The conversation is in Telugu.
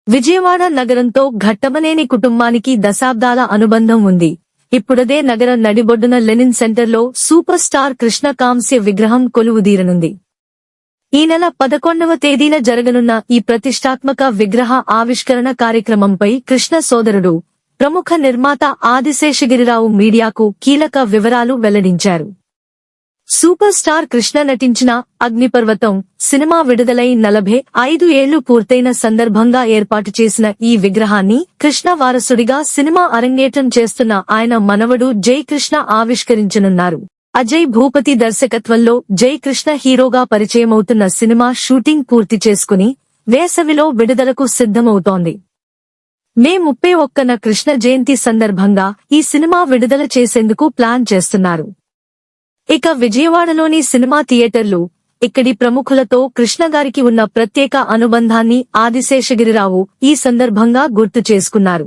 విజయవాడ నగరంతో ఘట్టమనేని కుటుంబానికి దశాబ్దాల అనుబంధం ఉంది. ఇప్పుడదే నగర నడిబొడ్డున లెనిన్ సెంటర్లో సూపర్ స్టార్ కృష్ణ కాంస్య విగ్రహం కొలువుదీరనుంది. ఈ నెల 11వ తేదీన జరగనున్న ఈ ప్రతిష్టాత్మక విగ్రహ ఆవిష్కరణ కార్యక్రమంపై కృష్ణ సోదరుడు, ప్రముఖ నిర్మాత ఆదిశేషగిరిరావు మీడియాకు కీలక వివరాలు వెల్లడించారు. సూపర్ స్టార్ కృష్ణ నటించిన అగ్నిపర్వతం సినిమా విడుదలై 45 ఏళ్లు పూర్తయిన సందర్భంగా ఏర్పాటు చేసిన ఈ విగ్రహాన్ని కృష్ణ వారసుడిగా సినిమా అరంగేట్రం చేస్తున్న ఆయన మనవడు జై కృష్ణ ఆవిష్కరించనున్నారు. అజయ్ భూపతి దర్శకత్వంలో జై కృష్ణ హీరోగా పరిచయమవుతున్న సినిమా షూటింగ్ పూర్తి చేసుకుని వేసవిలో విడుదలకు సిద్ధమవుతోంది. మే 31న కృష్ణ జయంతి సందర్భంగా ఈ సినిమా విడుదల చేసేందుకు ప్లాన్ చేస్తున్నారు. ఇక విజయవాడలోని సినిమా థియేటర్లు, ఇక్కడి ప్రముఖులతో కృష్ణగారికి ఉన్న ప్రత్యేక అనుబంధాన్ని ఆదిశేషగిరిరావు ఈ సందర్భంగా గుర్తు చేసుకున్నారు.